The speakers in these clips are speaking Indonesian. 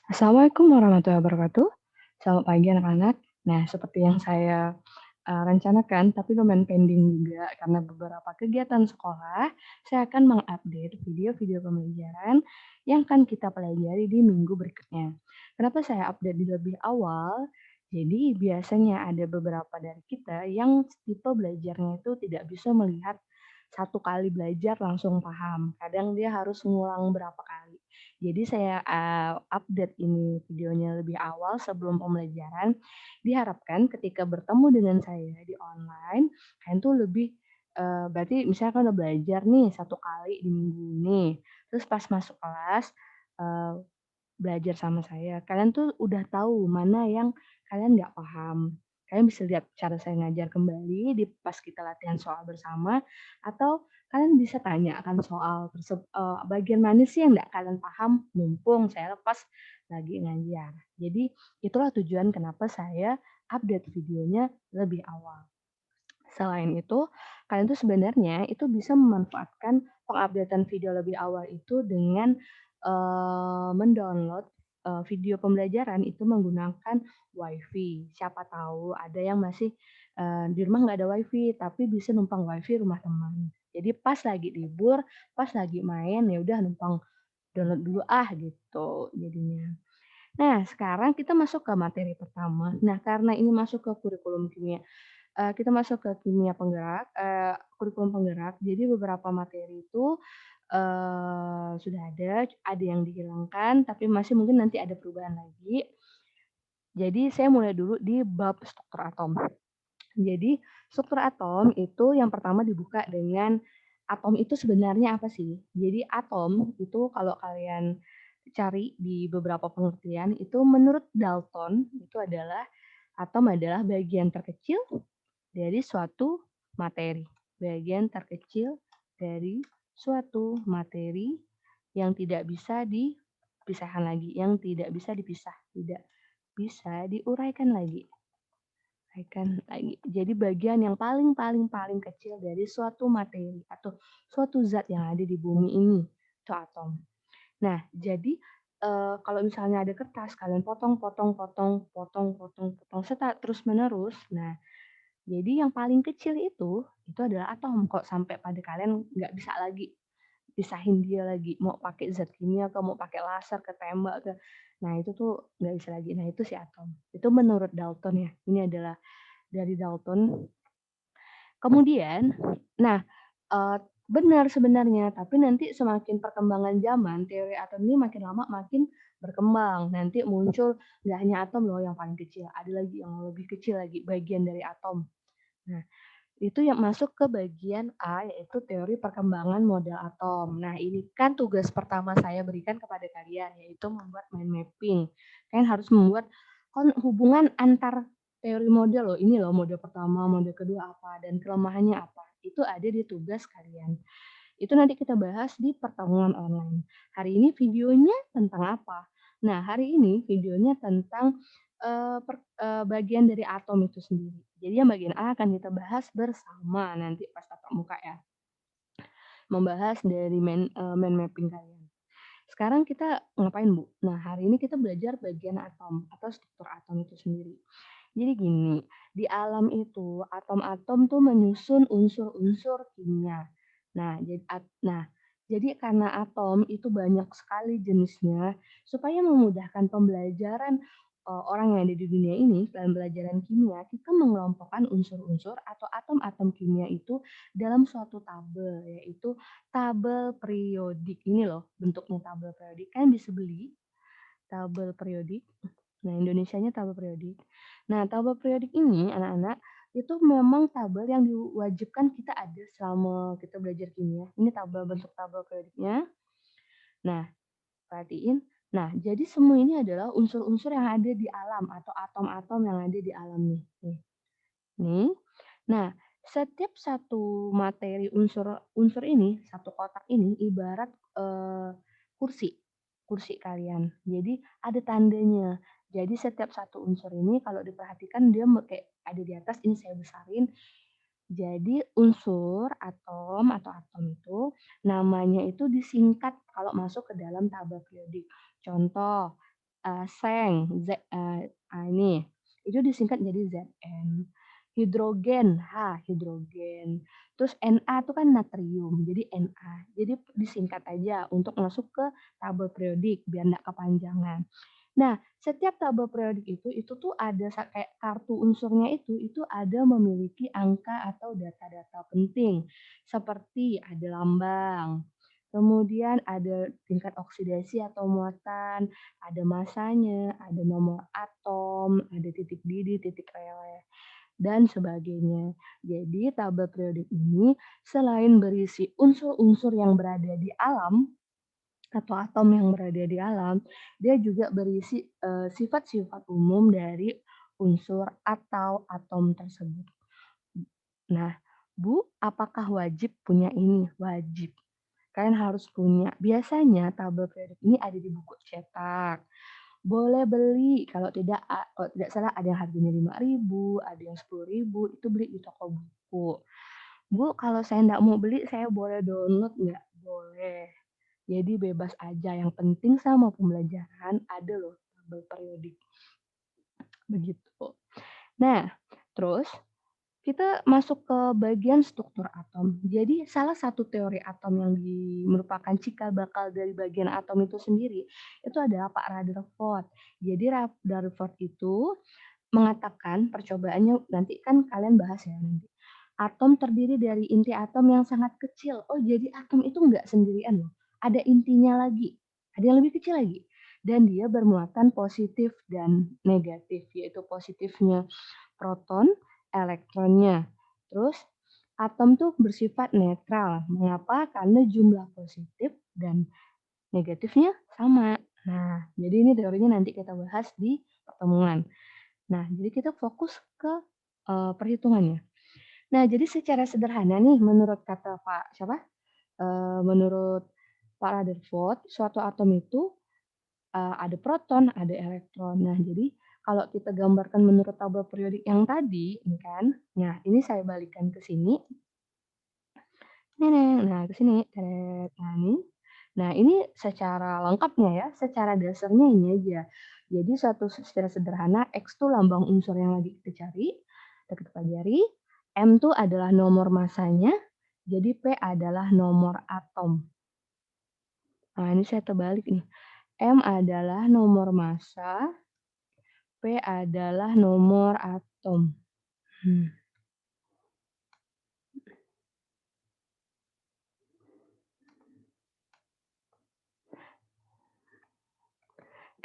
Assalamualaikum warahmatullahi wabarakatuh. Selamat pagi anak-anak. Nah, seperti yang saya, rencanakan tapi lumayan pending juga karena beberapa kegiatan sekolah, saya akan mengupdate video-video pembelajaran yang akan kita pelajari di minggu berikutnya. Kenapa saya update di lebih awal? Jadi biasanya ada beberapa dari kita yang tipe belajarnya itu tidak bisa melihat satu kali belajar langsung paham, kadang dia harus ngulang berapa kali. Jadi saya, update ini videonya lebih awal sebelum pembelajaran, diharapkan ketika bertemu dengan saya di online, kalian tuh lebih berarti misalnya kan udah belajar nih satu kali di minggu ini, terus pas masuk kelas, eee, belajar sama saya, kalian tuh udah tahu mana yang kalian nggak paham. Kalian bisa lihat cara saya ngajar kembali di pas kita latihan soal bersama, atau kalian bisa tanya akan soal bagian mana sih yang nggak kalian paham, mumpung saya lepas lagi ngajar. Jadi itulah tujuan kenapa saya update videonya lebih awal. Selain itu, kalian tuh sebenarnya itu bisa memanfaatkan pengupdatean video lebih awal itu dengan, mendownload, video pembelajaran itu menggunakan WiFi. Siapa tahu ada yang masih, di rumah nggak ada WiFi, tapi bisa numpang WiFi rumah teman. Jadi pas lagi libur, pas lagi main, ya udah numpang download dulu ah, gitu jadinya. Nah, sekarang kita masuk ke materi pertama. Nah, karena ini masuk ke kurikulum kimia. Kita masuk ke kimia penggerak, kurikulum penggerak. Jadi beberapa materi itu, sudah ada yang dihilangkan, tapi masih mungkin nanti ada perubahan lagi. Jadi saya mulai dulu di bab struktur atom. Jadi struktur atom itu yang pertama dibuka dengan atom itu sebenarnya apa sih? Jadi atom itu kalau kalian cari di beberapa pengertian itu menurut Dalton itu adalah atom adalah bagian terkecil dari suatu materi. Bagian terkecil dari suatu materi yang tidak bisa dipisahkan lagi, yang tidak bisa dipisah, tidak bisa diuraikan lagi. Uraikan lagi. Jadi bagian yang paling paling paling kecil dari suatu materi atau suatu zat yang ada di bumi ini, itu atom. Nah, jadi, kalau misalnya ada kertas, kalian potong potong potong potong potong potong terus-menerus. Nah, jadi yang paling kecil itu adalah atom, kok sampai pada kalian nggak bisa lagi pisahin dia lagi, mau pakai zat kimia kah, mau pakai laser ketembak kah, nah itu tuh nggak bisa lagi. Nah itu si atom, itu menurut Dalton ya, ini adalah dari Dalton. Kemudian, nah, benar sebenarnya, tapi nanti semakin perkembangan zaman, teori atom ini makin lama makin berkembang. Nanti muncul nggak hanya atom loh yang paling kecil, ada lagi yang lebih kecil lagi, bagian dari atom. Nah, itu yang masuk ke bagian A, yaitu teori perkembangan model atom. Nah, ini kan tugas pertama saya berikan kepada kalian, yaitu membuat mind mapping. Kalian harus membuat hubungan antar teori model loh, ini loh model pertama, model kedua apa, dan kelemahannya apa. Itu ada di tugas kalian. Itu nanti kita bahas di pertemuan online. Hari ini videonya tentang apa? Nah, hari ini videonya tentang, bagian dari atom itu sendiri. Jadi yang bagian A akan kita bahas bersama nanti pas tatap muka ya, membahas dari mind mapping kalian. Sekarang kita ngapain, Bu? Nah, hari ini kita belajar bagian atom atau struktur atom itu sendiri. Jadi gini, di alam itu atom-atom tuh menyusun unsur-unsur kimia. Jadi karena atom itu banyak sekali jenisnya, supaya memudahkan pembelajaran, orang yang ada di dunia ini dalam pelajaran kimia, kita mengelompokkan unsur-unsur atau atom-atom kimia itu dalam suatu tabel, yaitu tabel periodik. Ini loh bentuknya tabel periodik, kan bisa beli tabel periodik. Nah, Indonesianya tabel periodik. Nah, tabel periodik ini anak-anak, itu memang tabel yang diwajibkan kita ada selama kita belajar kimia. Ini bentuk tabel periodiknya. Nah, perhatiin. Nah, jadi semua ini adalah unsur-unsur yang ada di alam atau atom-atom yang ada di alam nih. Nih. Nah, setiap satu materi unsur ini, satu kotak ini ibarat, kursi, kursi kalian. Jadi ada tandanya. Jadi setiap satu unsur ini kalau diperhatikan dia kayak ada di atas, ini saya besarin. Jadi unsur atom atau atom itu namanya itu disingkat kalau masuk ke dalam tabel periodik. Contoh, Seng, ini, itu disingkat jadi Zn. Hidrogen, hidrogen. Terus Na itu kan natrium, jadi Na. Jadi disingkat aja untuk masuk ke tabel periodik biar nggak kepanjangan. Nah, setiap tabel periodik itu tuh ada kayak kartu unsurnya itu ada memiliki angka atau data-data penting, seperti ada lambang, kemudian ada tingkat oksidasi atau muatan, ada masanya, ada nomor atom, ada titik didih, titik rele, dan sebagainya. Jadi tabel periodik ini selain berisi unsur-unsur yang berada di alam, atau atom yang berada di alam, dia juga berisi, sifat-sifat umum dari unsur atau atom tersebut. Nah, Bu, apakah wajib punya ini? Wajib, kalian harus punya. Biasanya tabel periodik ini ada di buku cetak. Boleh beli, kalau tidak salah ada yang harganya 5.000, ada yang 10.000, itu beli di toko buku. Bu, kalau saya nggak mau beli, saya boleh download nggak? Boleh. Jadi bebas aja, yang penting sama pembelajaran ada loh tabel periodik, begitu. Nah, terus kita masuk ke bagian struktur atom. Jadi salah satu teori atom yang merupakan cikal bakal dari bagian atom itu sendiri, itu adalah Pak Rutherford. Jadi Rutherford itu mengatakan percobaannya nanti kan kalian bahas ya nanti. Atom terdiri dari inti atom yang sangat kecil. Oh, jadi atom itu enggak sendirian loh. Ada intinya lagi. Ada yang lebih kecil lagi. Dan dia bermuatan positif dan negatif, yaitu positifnya proton, elektronnya. Terus atom tuh bersifat netral. Mengapa? Karena jumlah positif dan negatifnya sama. Nah, jadi ini teorinya nanti kita bahas di pertemuan. Nah, jadi kita fokus ke, perhitungannya. Nah, jadi secara sederhana nih menurut kata Pak siapa, menurut Pak Rutherford, suatu atom itu, ada proton, ada elektron. Nah, jadi kalau kita gambarkan menurut tabel periodik yang tadi, ini kan, nah ini saya balikkan ke sini. Nah ke sini, nah ini secara lengkapnya ya, secara dasarnya ini aja. Jadi secara sederhana, X itu lambang unsur yang lagi kita cari, kita pelajari. M itu adalah nomor masanya, jadi P adalah nomor atom. Nah, ini saya terbalik nih. M adalah nomor massa, P adalah nomor atom. Hmm.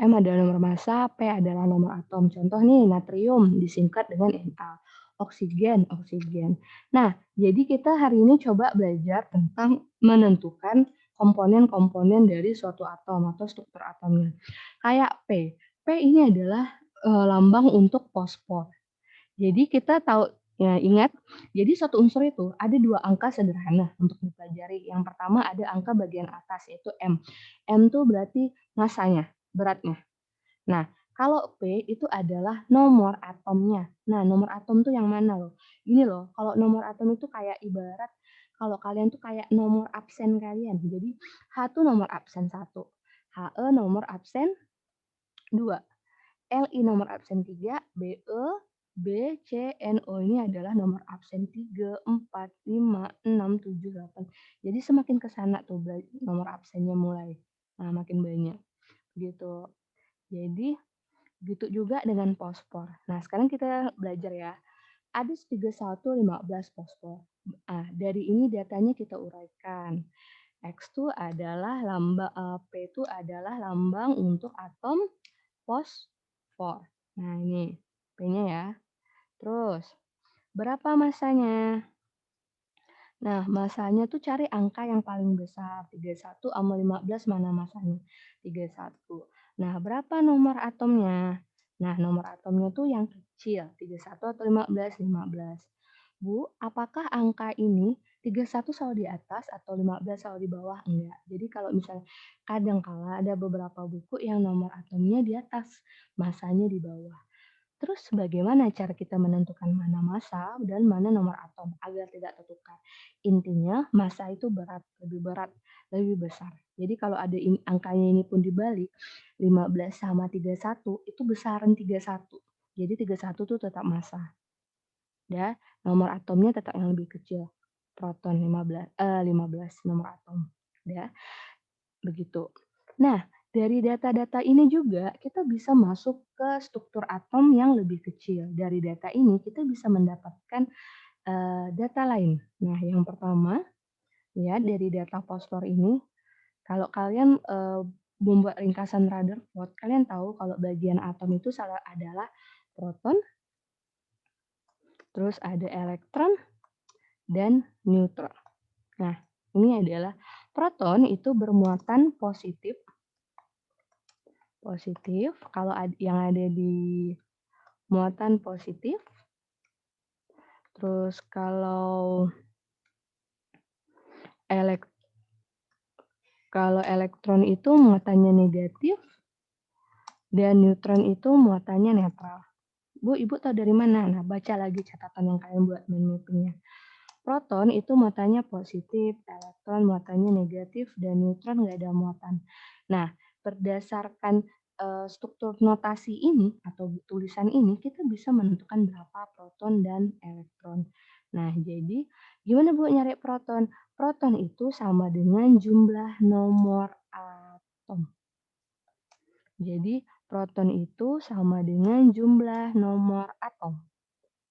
M adalah nomor massa, P adalah nomor atom. Contoh nih, natrium disingkat dengan Na. Oksigen, oksigen. Nah, jadi kita hari ini coba belajar tentang menentukan komponen-komponen dari suatu atom atau struktur atomnya. Kayak P. P ini adalah lambang untuk fosfor. Jadi kita tahu, ya ingat, jadi satu unsur itu ada dua angka sederhana untuk dipelajari. Yang pertama ada angka bagian atas yaitu M. M itu berarti masanya, beratnya. Nah, kalau P itu adalah nomor atomnya. Nah, nomor atom tuh yang mana loh? Ini loh, kalau nomor atom itu kayak ibarat kalau kalian tuh kayak nomor absen kalian. Jadi H itu nomor absen 1, HE nomor absen 2, Li nomor absen 3, Be, B, C, NO ini adalah nomor absen 3, 4, 5, 6, 7, 8. Jadi semakin ke sana tuh nomor absennya mulai. Nah, makin banyak. Gitu. Jadi gitu juga dengan fosfor. Nah, sekarang kita belajar ya. Ada 31, 15 fosfor. Dari ini datanya kita uraikan. X itu adalah P itu adalah lambang untuk atom fosfor. Nah, ini P-nya ya. Terus, berapa masanya? Nah, masanya tuh cari angka yang paling besar. 31 sama 15 mana masanya? 31. Nah, berapa nomor atomnya? Nah, nomor atomnya tuh yang kecil. 31 atau 15? 15. Bu, apakah angka ini 31 selalu di atas atau 15 selalu di bawah? Enggak. Jadi kalau misalnya kadang kala ada beberapa buku yang nomor atomnya di atas, masanya di bawah. Terus bagaimana cara kita menentukan mana massa dan mana nomor atom agar tidak tertukar? Intinya massa itu berat, lebih besar. Jadi kalau ada angkanya ini pun dibalik, 15 sama 31 itu besaran 31. Jadi 31 tuh tetap massa. Dan nomor atomnya tetap yang lebih kecil. Proton 15 nomor atom. Ya, begitu. Nah, dari data-data ini juga kita bisa masuk ke struktur atom yang lebih kecil. Dari data ini kita bisa mendapatkan, data lain. Nah, yang pertama ya dari data fosfor ini, kalau kalian, membuat ringkasan Rutherford, kalian tahu kalau bagian atom itu adalah proton, terus ada elektron, dan neutron. Nah, ini adalah proton itu bermuatan positif positif, kalau yang ada di muatan positif, terus elek kalau elektron itu muatannya negatif dan neutron itu muatannya netral. Bu, Ibu tahu dari mana? Nah, baca lagi catatan yang kalian buat mind mapping-nya. Proton itu muatannya positif, elektron muatannya negatif, dan neutron nggak ada muatan. Nah, berdasarkan struktur notasi ini atau tulisan ini, kita bisa menentukan berapa proton dan elektron. Nah, jadi gimana Bu nyari proton? Proton itu sama dengan jumlah nomor atom. Jadi, proton itu sama dengan jumlah nomor atom.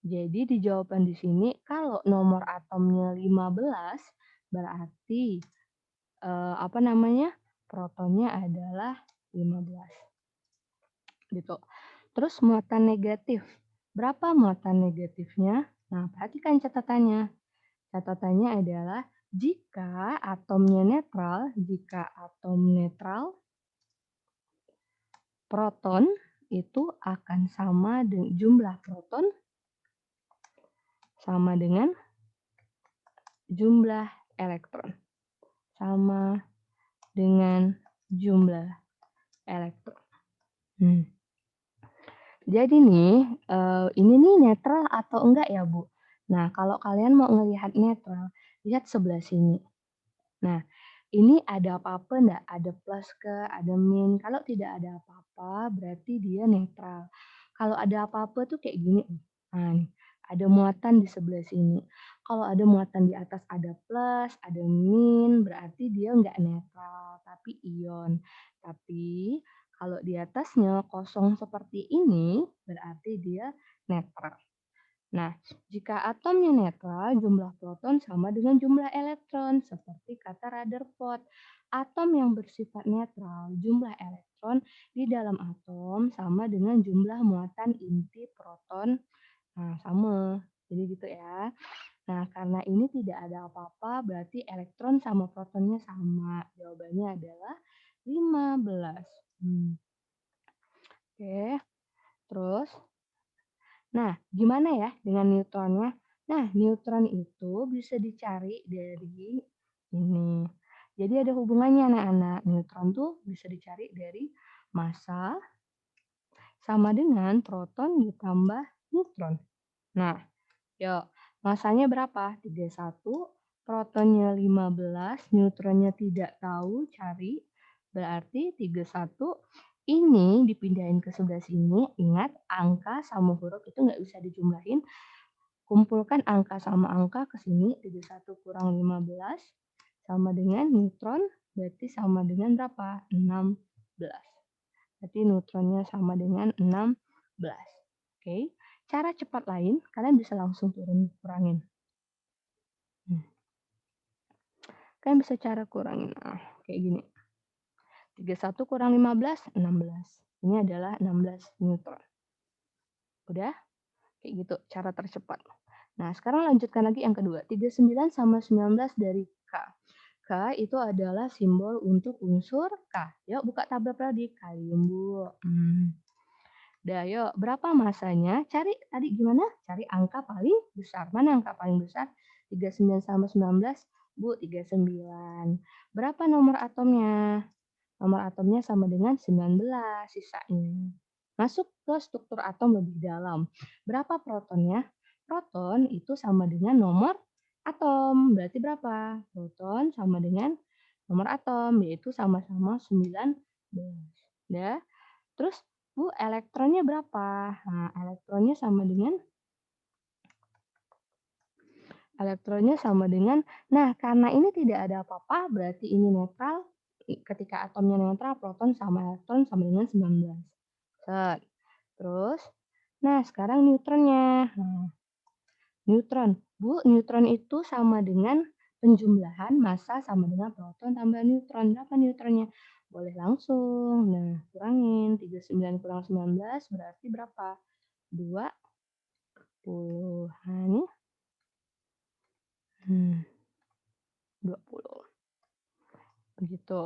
Jadi di jawaban di sini kalau nomor atomnya 15 berarti, apa namanya, protonnya adalah 15 gitu. Terus muatan negatif, berapa muatan negatifnya? Nah, perhatikan catatannya. Catatannya adalah jika atom netral, proton itu akan sama dengan jumlah proton sama dengan jumlah elektron. Sama dengan jumlah elektron. Jadi nih, ini nih netral atau enggak ya, Bu? Nah, kalau kalian mau ngelihat netral, lihat sebelah sini. Nah, ini ada apa-apa enggak? Ada plus ke, ada min. Kalau tidak ada apa-apa, berarti dia netral. Kalau ada apa-apa tuh kayak gini. Nah, nih, ada muatan di sebelah sini. Kalau ada muatan di atas ada plus, ada min, berarti dia enggak netral, tapi ion. Tapi kalau di atasnya kosong seperti ini, berarti dia netral. Nah, jika atomnya netral, jumlah proton sama dengan jumlah elektron, seperti kata Rutherford. Atom yang bersifat netral, jumlah elektron di dalam atom sama dengan jumlah muatan inti proton. Nah, sama. Jadi gitu ya. Nah, karena ini tidak ada apa-apa, berarti elektron sama protonnya sama. Jawabannya adalah 15. Oke, terus nah, gimana ya dengan neutronnya? Nah, neutron itu bisa dicari dari ini. Jadi ada hubungannya anak-anak. Neutron tuh bisa dicari dari massa sama dengan proton ditambah neutron. Nah, yuk, massanya berapa? 31, protonnya 15, neutronnya tidak tahu, cari. Berarti 31 ini dipindahin ke sebelah sini. Ingat, angka sama huruf itu nggak bisa dijumlahin. Kumpulkan angka sama angka ke sini. 31 kurang 15 sama dengan neutron, berarti sama dengan berapa? 16. Berarti neutronnya sama dengan 16. Oke. Cara cepat lain, kalian bisa langsung kurangin. Kalian bisa cara kurangin. Nah, kayak gini. 31 kurang 15, 16. Ini adalah 16 neutron. Udah? Kayak gitu, cara tercepat. Nah, sekarang lanjutkan lagi yang kedua. 39 sama 19 dari K. K itu adalah simbol untuk unsur K. Yuk, buka tabel periode. Kalium, Bu. Dah, yuk. Berapa masanya? Cari tadi gimana? Cari angka paling besar. Mana angka paling besar? 39 sama 19. Bu, 39. Berapa nomor atomnya? Nomor atomnya sama dengan 19 sisanya. Masuk ke struktur atom lebih dalam. Berapa protonnya? Proton itu sama dengan nomor atom. Berarti berapa? Proton sama dengan nomor atom, yaitu sama-sama 19. Ya. Terus, Bu, elektronnya berapa? Nah, elektronnya sama dengan, nah karena ini tidak ada apa-apa, berarti ini netral. Ketika atomnya netral, proton sama elektron sama dengan 19. Set. Terus, nah sekarang neutronnya. Nah, neutron. Bu, neutron itu sama dengan penjumlahan massa sama dengan proton tambah neutron. Berapa neutronnya? Boleh langsung. Nah, kurangin. 39 kurang 19 berarti berapa? 20. Nah, ini 20. Begitu.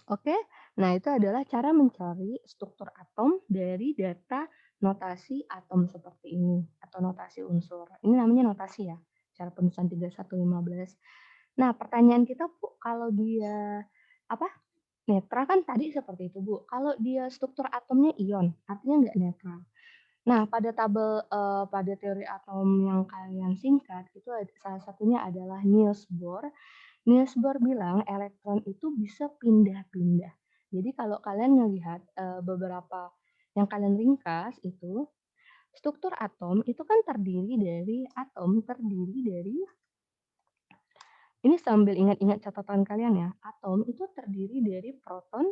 Oke, nah itu adalah cara mencari struktur atom dari data notasi atom seperti ini atau notasi unsur. Ini namanya notasi ya, cara penulisan 3115. Nah, pertanyaan kita Bu, kalau dia apa? Netral kan tadi seperti itu Bu. Kalau dia struktur atomnya ion, artinya nggak netral. Nah, pada pada teori atom yang kalian singkat itu salah satunya adalah Niels Bohr. Niels Bohr bilang elektron itu bisa pindah-pindah. Jadi kalau kalian ngelihat, beberapa yang kalian ringkas itu, struktur atom itu kan terdiri dari ini sambil ingat-ingat catatan kalian ya, atom itu terdiri dari proton,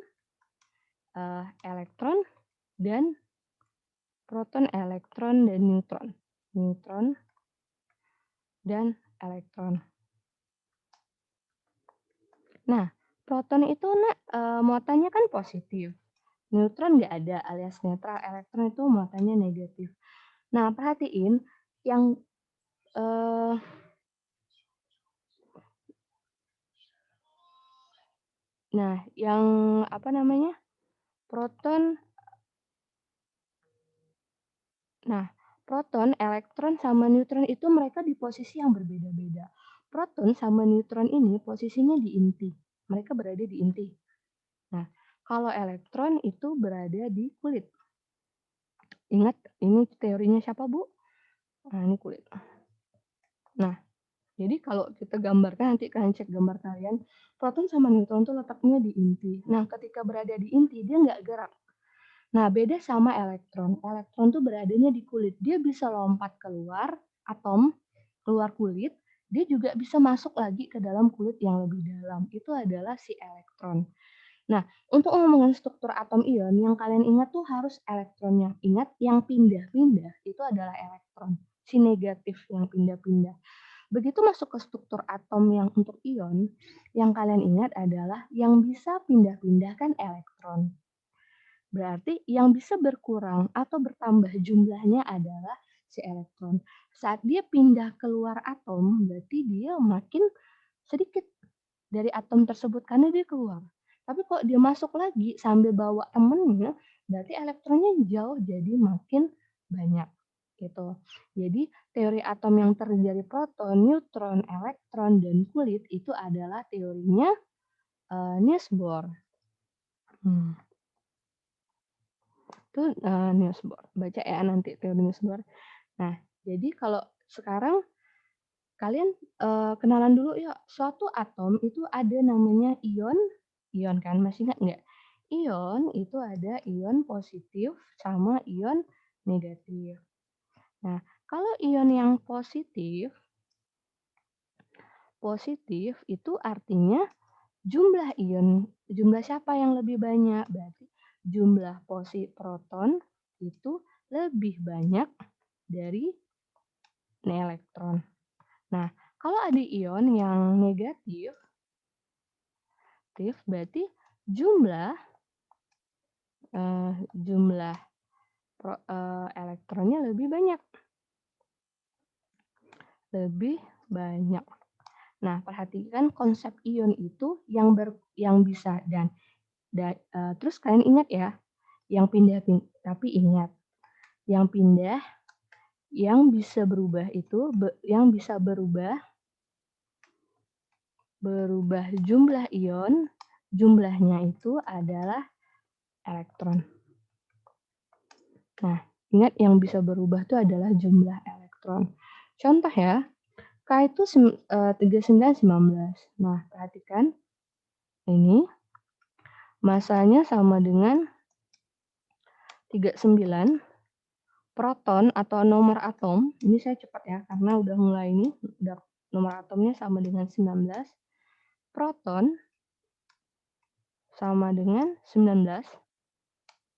elektron, dan neutron. Neutron dan elektron. Nah, proton itu Nak, muatannya kan positif. Neutron nggak ada alias netral, elektron itu muatannya negatif. Nah, perhatiin yang eh, yang apa namanya? Proton. Nah, proton, elektron sama neutron itu mereka di posisi yang berbeda-beda. Proton sama neutron ini posisinya di inti. Mereka berada di inti. Nah, kalau elektron itu berada di kulit. Ingat, ini teorinya siapa, Bu? Nah, ini kulit. Nah, jadi kalau kita gambarkan, nanti kalian cek gambar kalian, proton sama neutron tuh letaknya di inti. Nah, ketika berada di inti, dia nggak gerak. Nah, beda sama elektron. Elektron tuh beradanya di kulit. Dia bisa lompat keluar atom, keluar kulit, dia juga bisa masuk lagi ke dalam kulit yang lebih dalam. Itu adalah si elektron. Nah, untuk ngomongin struktur atom ion, yang kalian ingat tuh harus elektronnya. Ingat, yang pindah-pindah itu adalah elektron. Si negatif yang pindah-pindah. Begitu masuk ke struktur atom yang untuk ion, yang kalian ingat adalah yang bisa pindah-pindah kan elektron. Berarti yang bisa berkurang atau bertambah jumlahnya adalah si elektron. Saat dia pindah keluar atom, berarti dia makin sedikit dari atom tersebut karena dia keluar. Tapi kalau dia masuk lagi sambil bawa temennya, berarti elektronnya jauh jadi makin banyak gitu. Jadi teori atom yang terdiri dari proton, neutron, elektron, dan kulit itu adalah teorinya Niels Bohr. Itu Niels Bohr. Baca ya nanti teori Niels Bohr. Nah, jadi kalau sekarang kalian kenalan dulu ya, suatu atom itu ada namanya ion, ion kan masih ingat nggak? Ion itu ada ion positif sama ion negatif. Nah, kalau ion yang positif, positif itu artinya jumlah siapa yang lebih banyak? Berarti jumlah proton itu lebih banyak dari elektron. Nah, kalau ada ion yang negatif, berarti jumlah jumlah elektronnya lebih banyak. Lebih banyak. Nah, perhatikan konsep ion itu yang bisa terus kalian ingat ya, yang pindah-pindah. Tapi ingat, yang pindah, yang bisa berubah itu, yang bisa berubah jumlah ion, jumlahnya itu adalah elektron. Nah, ingat yang bisa berubah itu adalah jumlah elektron. Contoh ya, K itu 39, 19. Nah, perhatikan ini masanya sama dengan 39, proton atau nomor atom, ini saya cepat ya karena udah mulai ini, udah nomor atomnya sama dengan 19, proton sama dengan 19.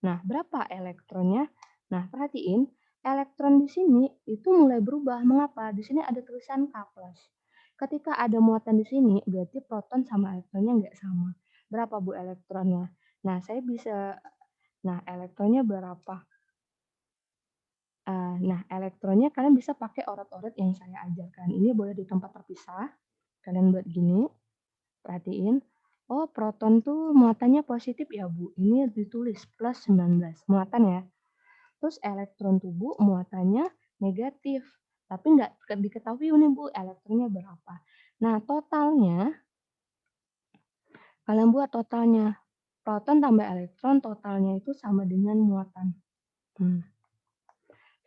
Nah, berapa elektronnya? Nah, perhatiin, elektron di sini itu mulai berubah. Mengapa? Di sini ada tulisan K+. Ketika ada muatan di sini, berarti proton sama elektronnya nggak sama. Berapa, Bu, elektronnya? Nah, saya bisa, nah, elektronnya berapa? Nah, elektronnya kalian bisa pakai oret-oret yang saya ajarkan. Ini boleh di tempat terpisah. Kalian buat gini, perhatiin. Oh, proton tuh muatannya positif ya, Bu. Ini ditulis plus 19, muatan ya. Terus elektron tubuh muatannya negatif, tapi nggak diketahui nih Bu elektronnya berapa. Nah totalnya, kalian buat totalnya, proton tambah elektron totalnya itu sama dengan muatan. Hmm.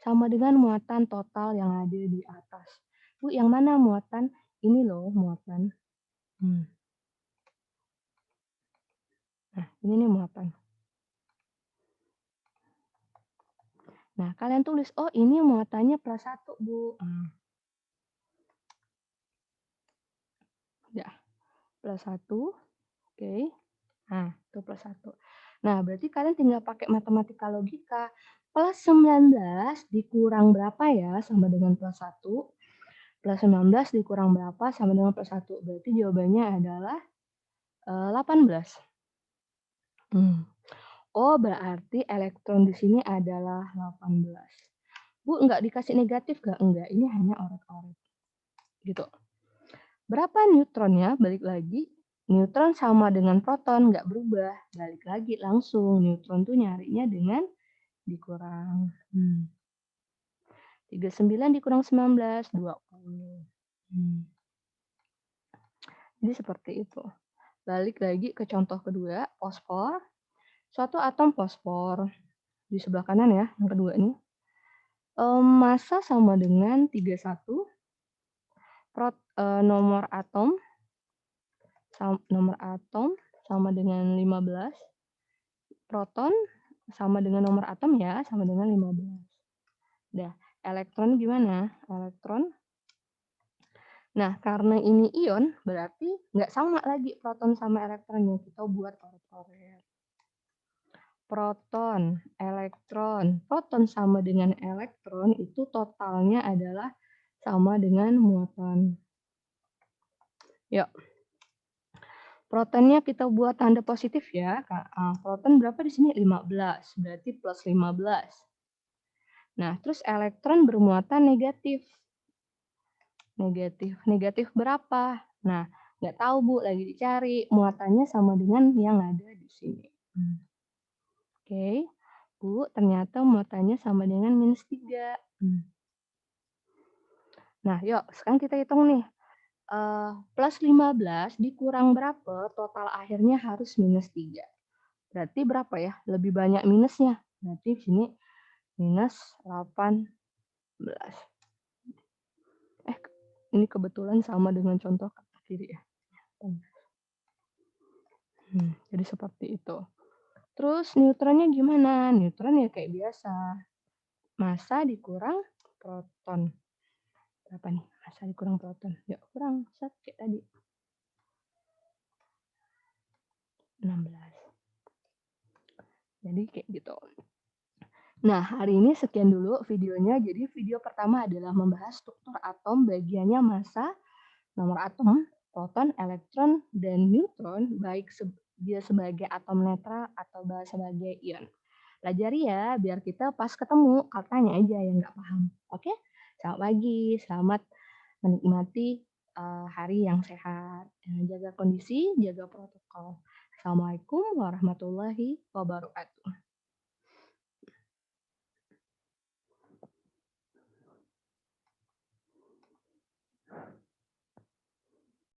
Sama dengan muatan total yang ada di atas. Bu, yang mana muatan? Ini loh muatan. Hmm. Nah, ini nih muatan. Nah, kalian tulis, oh ini muatannya plus 1, Bu. Ya, plus 1. Oke. Nah, itu plus 1. Nah, berarti kalian tinggal pakai matematika logika. Plus 19 dikurang berapa ya sama dengan plus 1? Plus 19 dikurang berapa sama dengan plus 1? Berarti jawabannya adalah 18. Hmm. Oh, berarti elektron di sini adalah 18. Bu, nggak dikasih negatif nggak? Enggak, ini hanya oret-oret. Gitu. Berapa neutronnya? Balik lagi. Neutron sama dengan proton, nggak berubah. Balik lagi langsung. Neutron tuh nyarinya dengan dikurang. 39 dikurang 19, 20. Jadi seperti itu. Balik lagi ke contoh kedua, fosfor. Suatu atom fosfor. Di sebelah kanan ya, yang kedua ini. Massa sama dengan 31. Nomor atom sama dengan 15. Proton sama dengan nomor atom ya, sama dengan 15. Dah, elektron gimana? Elektron. Nah, karena ini ion, berarti nggak sama lagi proton sama elektronnya. Kita buat oret-oret. Proton, elektron. Proton sama dengan elektron itu totalnya adalah sama dengan muatan. Yuk. Protonnya kita buat tanda positif ya. Proton berapa di sini? 15. Berarti plus 15. Nah, terus elektron bermuatan negatif. Negatif berapa? Nah, nggak tahu Bu, lagi dicari. Muatannya sama dengan yang ada di sini. Oke, Bu, ternyata muatannya sama dengan -3. Nah, yuk sekarang kita hitung nih. Plus 15 dikurang berapa, total akhirnya harus -3. Berarti berapa ya? Lebih banyak minusnya. Berarti di sini minus 18. Ini kebetulan sama dengan contoh kiri ya. Jadi seperti itu. Terus neutronnya gimana? Neutron ya kayak biasa. Massa dikurang proton. Berapa nih? Massa dikurang proton. Yuk, kurang. Set, kayak tadi. 16. Jadi kayak gitu. Nah, hari ini sekian dulu videonya. Jadi video pertama adalah membahas struktur atom, bagiannya massa, nomor atom, proton, elektron, dan neutron, baik dia sebagai atom netral atau sebagai ion. Pelajari ya, biar kita pas ketemu, katanya aja yang nggak paham. Oke? Selamat pagi, selamat menikmati hari yang sehat. Jaga kondisi, jaga protokol. Assalamualaikum warahmatullahi wabarakatuh.